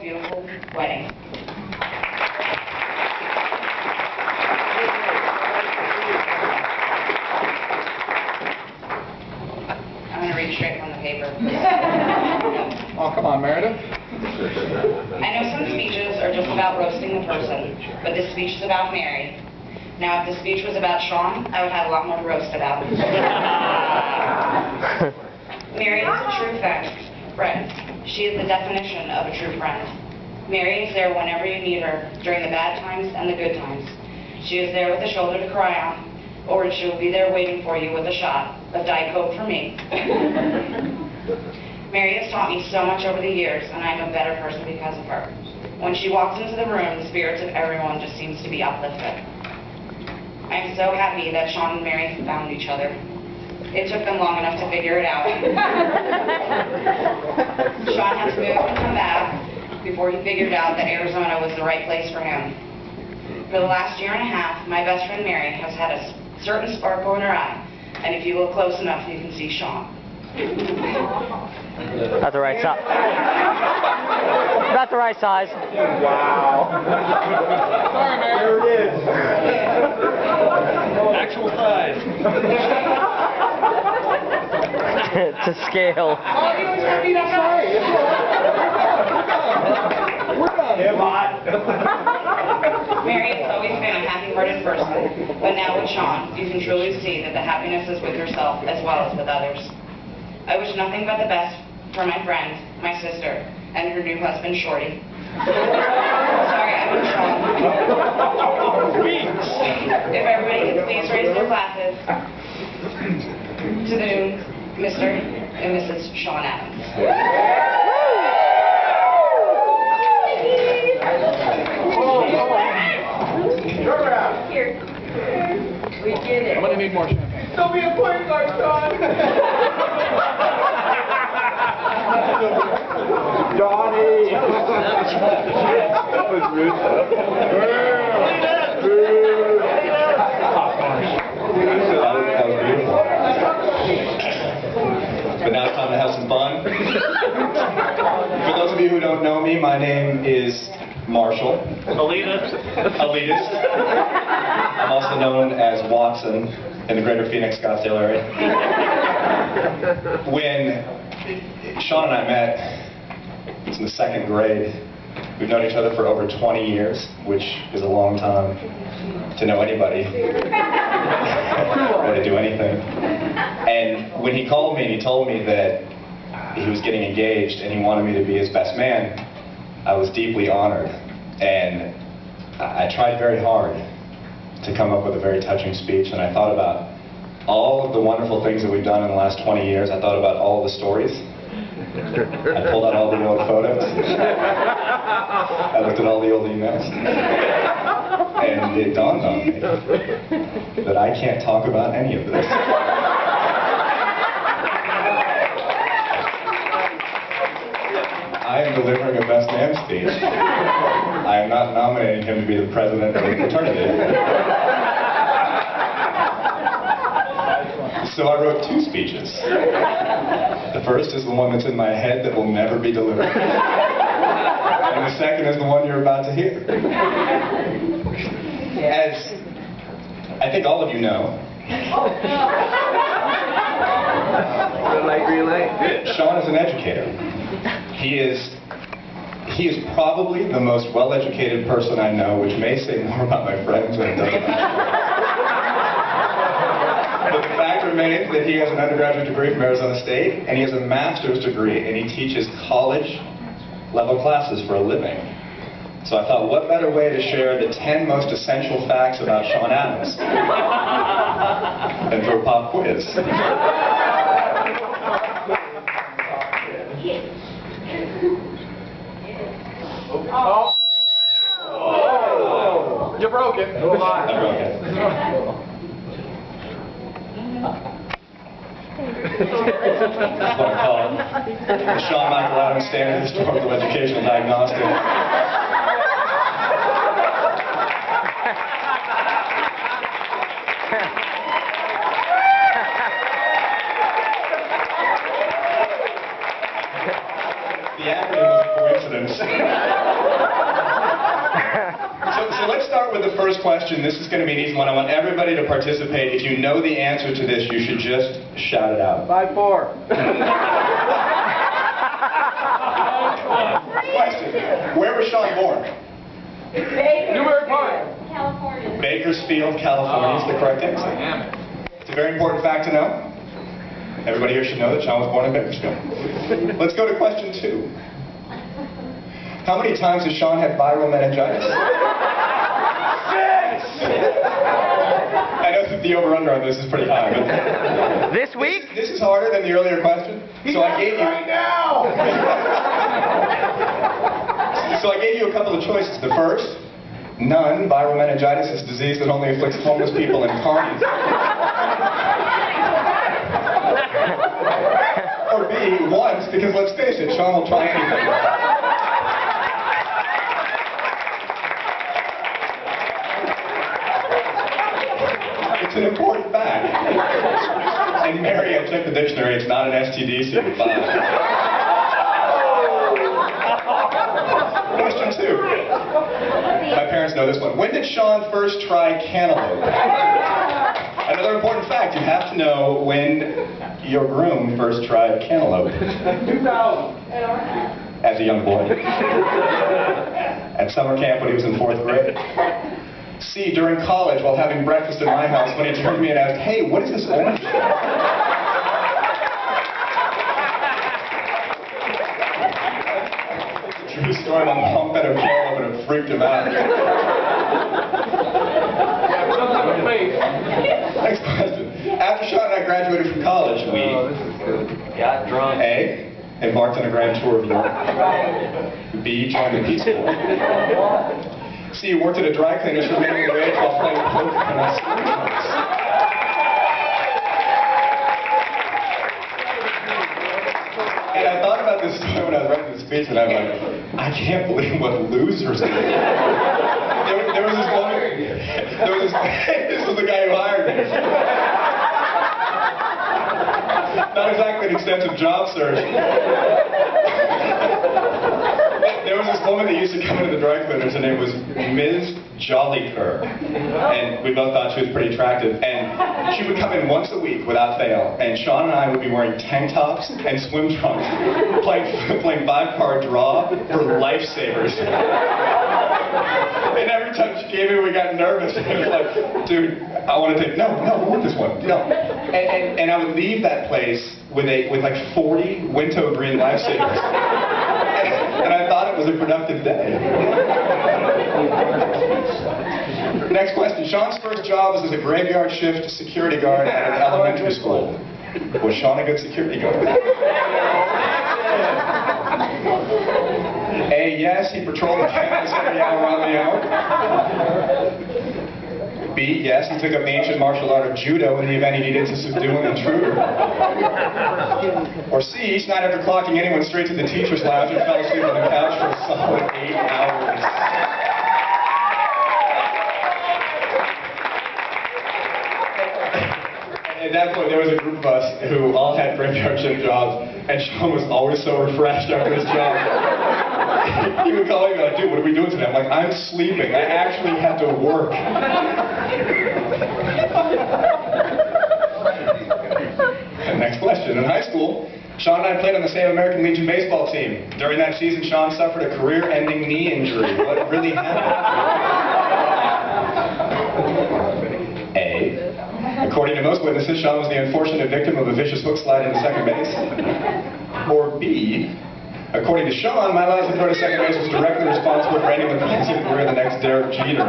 beautiful wedding. I'm going to read straight from the paper. Oh, come on, Meredith. I know some speeches are just about roasting the person, but this speech is about Mary. Now, if this speech was about Shawn, I would have a lot more to roast about. Mary is a true friend. She is the definition of a true friend. Mary is there whenever you need her, during the bad times and the good times. She is there with a shoulder to cry on, or she will be there waiting for you with a shot of Diet Coke for me. Mary has taught me so much over the years, and I am a better person because of her. When she walks into the room, the spirits of everyone just seems to be uplifted. I am so happy that Shawn and Mary found each other. It took them long enough to figure it out. Shawn had to move and come back before he figured out that Arizona was the right place for him. For the last year and a half, my best friend Mary has had a certain sparkle in her eye, and if you look close enough, you can see Shawn. Not the right size. Not the right size. Wow. Sorry, man. There it is. Actual size. To scale. Oh, you always have to be that high. We're done. Mary has always been a happy-hearted person, but now with Shawn, you can truly see that the happiness is with yourself as well as with others. I wish nothing but the best for my friend, my sister, and her new husband, Shorty. Sorry, I meant Shawn. If everybody could please raise their glasses to the new Mr. and Mrs. Shawn Adams. Here. We get it. I'm going to need more champagne. Don't be a point guard, Shawn. Johnny! That was rude. That was beautiful. But now it's time to have some fun. For those of you who don't know me, my name is Marshall. Elitist. I'm also known as Watson in the greater Phoenix, Scottsdale area. When Shawn and I met, it was in the 2nd grade. We've known each other for over 20 years, which is a long time to know anybody or to do anything. And when he called me and he told me that he was getting engaged and he wanted me to be his best man, I was deeply honored. And I tried very hard to come up with a very touching speech, and I thought about all of the wonderful things that we've done in the last 20 years. I thought about all of the stories. I pulled out all the old photos. I looked at all the old emails. And it dawned on me that I can't talk about any of this. I am delivering a best man speech. I am not nominating him to be the president of the fraternity. So I wrote 2 speeches. The first is the one that's in my head that will never be delivered. And the second is the one you're about to hear. As I think all of you know, Shawn is an educator. He is probably the most well-educated person I know, which may say more about my friends than it does about me. But the fact remains that he has an undergraduate degree from Arizona State, and he has a master's degree, and he teaches college-level classes for a living. So I thought, what better way to share the 10 most essential facts about Shawn Adams than through a pop quiz? Oh. You broke it. I broke it. That's what I call it. The Shawn Michael Adams Standard Historical Educational Diagnostic. The acronym was a coincidence. question. This is going to be an easy one. I want everybody to participate. If you know the answer to this, you should just shout it out. 5-4. Question. Where was Shawn born? Newbury Park. California. Bakersfield, California is the correct answer. Damn it. It's a very important fact to know. Everybody here should know that Shawn was born in Bakersfield. Let's go to question 2. How many times has Shawn had viral meningitis? 6! I know that the over-under on this is pretty high, but This week? this is harder than the earlier question. So I gave you Right now! So I gave you a couple of choices. The first, none. Viral meningitis is a disease that only afflicts homeless people and carnies. Or B, once, because let's face it, Shawn will try anything. It's an important fact. And Mary, I checked the dictionary, it's not an STD, so you're fine. Question 2. My parents know this one. When did Shawn first try cantaloupe? Another important fact, you have to know when your groom first tried cantaloupe. 2000. As a young boy. At summer camp when he was in 4th grade. C, during college while having breakfast at my house when he turned to me and asked, hey, what is this orange? True story, my mom fed him cantaloupe and it freaked him out. Yeah, something on the face. Next question. After Shawn and I graduated from college, we Got drunk. A, embarked on a grand tour of Europe. B, joined the Peace Corps. C, worked at a dry cleaner's for minimum wage while playing poker and on screens. And I thought about this story when I was writing the speech, and I'm like, I can't believe what losers do. There was this woman, this was the guy who hired me. Not exactly an extensive job search. There was this woman that used to come into the dry cleaners. Her name was Ms. Jollycur. And we both thought she was pretty attractive. And she would come in once a week without fail. And Shawn and I would be wearing tank tops and swim trunks, playing 5-card draw for lifesavers. And every time she came in, we got nervous. It was like, dude, I want to take, no, we want this one. No. And I would leave that place with like 40 Winto green lifesavers. And I thought it was a productive day. Next question. Shawn's first job was as a graveyard shift security guard at an elementary school. Was Shawn a good security guard? A, yes, he patrolled the campus every hour on the hour. B, yes, he took up the ancient martial art of judo in the event he needed to subdue an intruder. Or C, each night after clocking in, he went straight to the teacher's lounge and fell asleep on the couch for a solid 8 hours. At that point, there was a group of us who all had graveyard shift jobs, and Shawn was always so refreshed after his job. He would call me like, dude, what are we doing today? I'm like, I'm sleeping. I actually had to work. Next question. In high school, Shawn and I played on the same American Legion baseball team. During that season, Shawn suffered a career-ending knee injury. What really happened? A. According to most witnesses, Shawn was the unfortunate victim of a vicious hook slide into second base. Or B. According to Shawn, my lousy throw to second base was directly responsible for ending the president's career the next Derek Jeter.